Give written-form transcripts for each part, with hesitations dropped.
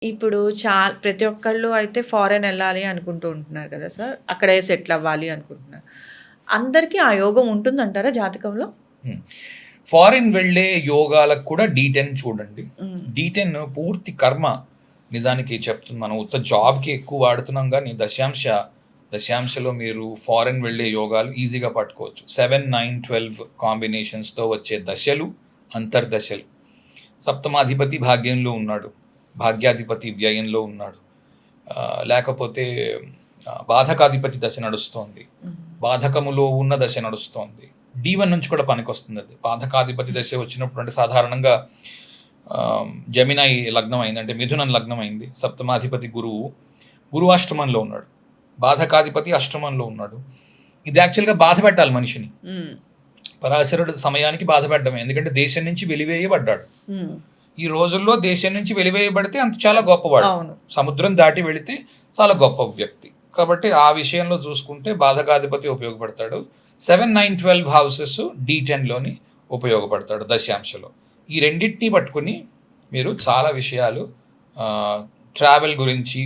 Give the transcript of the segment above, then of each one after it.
ఇప్పుడు ప్రతి ఒక్కళ్ళు అయితే ఫారెన్ ఎళ్ళాలి అనుకుంటూ ఉంటున్నారు కదా సార్! అక్కడే సెటిల్ అవ్వాలి అనుకుంటున్నారు. అందరికి ఆ యోగం ఉంటుందంటారా జాతకంలో? హ్మ్. ఫారిన్ వెళ్ళే యోగాలకు కూడా డి10 చూడండి. హ్మ్. డి10 పూర్తి కర్మ నిజానికి చెప్తుంది. మనం ఉత్త జాబ్‌కి ఎక్కువ వాడుతున్నాం గానీ దశాంశలో మీరు ఫారిన్ వెళ్ళే యోగాలు ఈజీగా పట్టుకోవచ్చు. 7, 9, 12 కాంబినేషన్స్‌తో వచ్చే దశలు, అంతర్దశలు. సప్తమాధిపతి భాగ్యంలో ఉన్నాడు. భాగ్యాధిపతి వ్యయంలో ఉన్నాడు. లేకపోతే బాధకాధిపతి దశ నడుస్తోంది. బాధకములో ఉన్న దశ నడుస్తోంది. డి1 నుంచి కూడా పనికొస్తుంది అది. బాధకాధిపతి దశ వచ్చినప్పుడు అంటే సాధారణంగా జెమినై లగ్నం అయింది. అంటే మిథునం లగ్నం అయింది. సప్తమాధిపతి గురువు అష్టమంలో ఉన్నాడు. బాధకాధిపతి అష్టమంలో ఉన్నాడు. ఇది యాక్చువల్‌గా బాధ పెట్టాలి మనిషిని. పరాశరుడు సమయానికి బాధ పెట్టడమే. ఎందుకంటే దేశం నుంచి వెలివేయబడ్డాడు. ఈ రోజుల్లో దేశం నుంచి వెలివేయబడితే అంత చాలా గొప్పవాడు. సముద్రం దాటి వెళితే చాలా గొప్ప వ్యక్తి. కాబట్టి ఆ విషయంలో చూసుకుంటే బాధకాధిపతి ఉపయోగపడతాడు. 7, 9, 12 హౌసెస్ డి10లోని ఉపయోగపడతాడు దశాంశలో. ఈ రెండింటిని పట్టుకుని మీరు చాలా విషయాలు ట్రావెల్ గురించి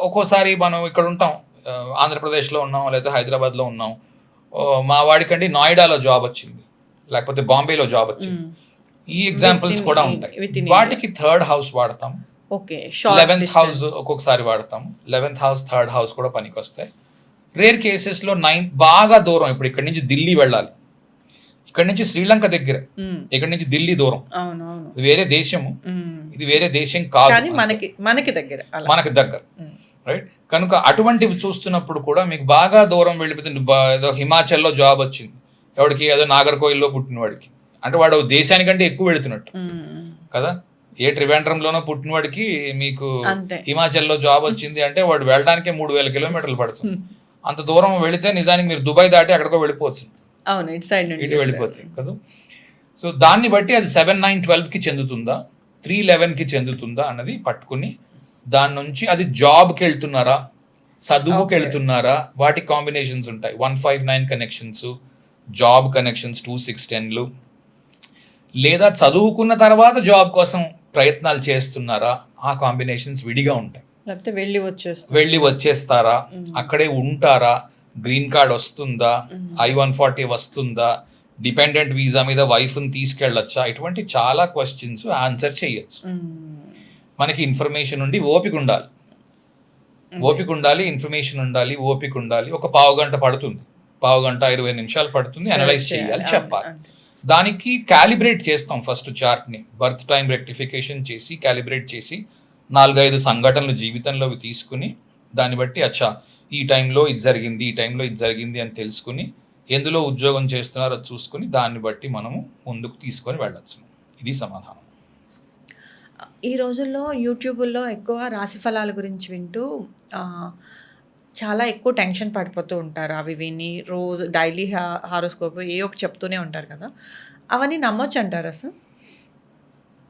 ఒక్కోసారి మనం ఇక్కడ ఉంటాం, ఆంధ్రప్రదేశ్లో ఉన్నాం లేదా హైదరాబాద్లో ఉన్నాం. మా వాడికండి నోయిడాలో జాబ్ వచ్చింది, లేకపోతే బాంబేలో జాబ్ వచ్చింది. ఈ ఎగ్జాంపుల్స్ కూడా ఉంటాయి. వాటికి థర్డ్ హౌస్ వాడతాం. 11th హౌస్ ఒక్కొక్కసారి వాడతాం. 11th హౌస్, థర్డ్ హౌస్ కూడా పనికి వస్తాయి. రేర్ కేసెస్లో 9 బాగా దూరం. ఇప్పుడు ఇక్కడ నుంచి దిల్లీ వెళ్ళాలి, ఇక్కడ నుంచి శ్రీలంక దగ్గర, ఇక్కడ నుంచి ఢిల్లీ దూరం. ఇది వేరే దేశము, ఇది వేరే దేశం కాదు, మనకి దగ్గర. రైట్. కనుక అటువంటివి చూస్తున్నప్పుడు కూడా మీకు బాగా దూరం వెళ్ళిపోతుంది. ఏదో హిమాచల్లో జాబ్ వచ్చింది ఎవడికి, ఏదో నాగర్కోయిల్లో పుట్టినవాడికి, అంటే వాడు దేశానికంటే ఎక్కువ వెళుతున్నట్టు కదా. ఏ త్రివేంద్రంలోనో పుట్టినవాడికి మీకు హిమాచల్లో జాబ్ వచ్చింది అంటే వాడు వెళ్ళడానికి 3000 కిలోమీటర్లు పడుతుంది. అంత దూరం వెళితే నిజానికి మీరు దుబాయ్ దాటి అక్కడికో వెళ్ళిపోవచ్చు, ఇటు వెళ్ళిపోతాయి కదా. సో దాన్ని బట్టి అది 7, 9, 12కి చెందుతుందా, 3, 11కి చెందుతుందా అన్నది పట్టుకుని దాని నుంచి అది జాబ్కి వెళ్తున్నారా, చదువుకి వెళ్తున్నారా, వాటి కాంబినేషన్స్ ఉంటాయి. 1, 5, 9 కనెక్షన్స్, జాబ్ కనెక్షన్స్ 2, 6, 10లు, లేదా చదువుకున్న తర్వాత జాబ్ కోసం ప్రయత్నాలు చేస్తున్నారా, ఆ కాంబినేషన్స్ విడిగా ఉంటాయి. వెళ్ళి వచ్చేస్తారా, అక్కడే ఉంటారా, గ్రీన్ కార్డ్ వస్తుందా, I-140 వస్తుందా, డిపెండెంట్ వీసా మీద వైఫ్ని తీసుకెళ్ళొచ్చా, ఇటువంటి చాలా క్వశ్చన్స్ ఆన్సర్ చేయొచ్చు. మనకి ఇన్ఫర్మేషన్ ఉండి ఓపిక ఉండాలి, ఇన్ఫర్మేషన్ ఉండాలి, ఓపిక ఉండాలి. ఒక పావుగంట పడుతుంది, 20 నిమిషాలు పడుతుంది, అనలైజ్ చేయాలి, చెప్పాలి. దానికి క్యాలిబ్రేట్ చేస్తాం ఫస్ట్ చార్ట్ని. బర్త్ టైం రెక్టిఫికేషన్ చేసి క్యాలిబ్రేట్ చేసి 4-5 సంఘటనలు జీవితంలో తీసుకుని దాన్ని బట్టి అచ్చా ఈ టైంలో ఇది జరిగింది, ఈ టైంలో ఇది జరిగింది అని తెలుసుకుని ఎందులో ఉద్యోగం చేస్తున్నారో చూసుకుని దాన్ని బట్టి మనము ముందుకు తీసుకొని వెళ్ళచ్చు. ఇది సమాధానం. ఈ రోజుల్లో యూట్యూబ్లో ఎక్కువ రాశి ఫలాల గురించి వింటూ చాలా ఎక్కువ టెన్షన్ పడిపోతూ ఉంటారు. అవి విని రోజు డైలీ హారోస్కోప్ ఏ ఒకటి చెప్తూనే ఉంటారు కదా, అవన్నీ నమ్మొచ్చు అంటారా సార్?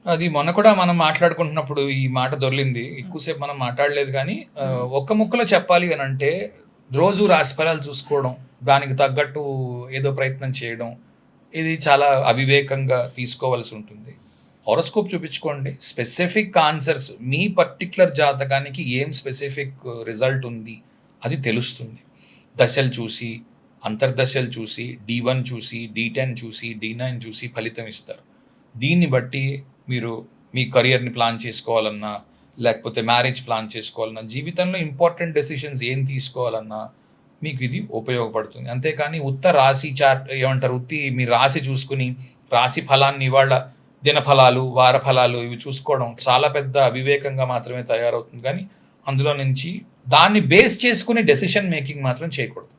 అది మొన్న కూడా మనం మాట్లాడుకుంటున్నప్పుడు ఈ మాట దొర్లింది. ఎక్కువసేపు మనం మాట్లాడలేదు కానీ ఒక్క ముక్కలో చెప్పాలి అని అంటే రోజు రాశి ఫలాలు చూసుకోవడం, దానికి తగ్గట్టు ఏదో ప్రయత్నం చేయడం, ఇది చాలా అవివేకంగా తీసుకోవాల్సి ఉంటుంది. హారోస్కోప్ చూపించుకోండి, స్పెసిఫిక్ ఆన్సర్స్ మీ పర్టిక్యులర్ జాతకానికి ఏం స్పెసిఫిక్ రిజల్ట్ ఉంది అది తెలుస్తుంది. దశలు చూసి, అంతర్దశలు చూసి, డి1 చూసి, డి10 చూసి, డి9 చూసి ఫలితం ఇస్తారు. దీన్ని బట్టి మీరు మీ కెరియర్ని ప్లాన్ చేసుకోవాలన్నా, లేకపోతే మ్యారేజ్ ప్లాన్ చేసుకోవాలన్నా, జీవితంలో ఇంపార్టెంట్ డెసిషన్స్ ఏం తీసుకోవాలన్నా మీకు ఇది ఉపయోగపడుతుంది. అంతేకాని ఉత్త రాశి చార్ట్ ఏమంటారు, మీ రాశి చూసుకుని రాశి ఫలాన్ని ఇవాళ దినఫలాలు, వార ఫలాలు ఇవి చూసుకోవడం చాలా పెద్ద అవివేకంగా మాత్రమే తయారవుతుంది. కానీ అందులో నుంచి దాన్ని బేస్ చేసుకుని డెసిషన్ మేకింగ్ మాత్రం చేయకూడదు.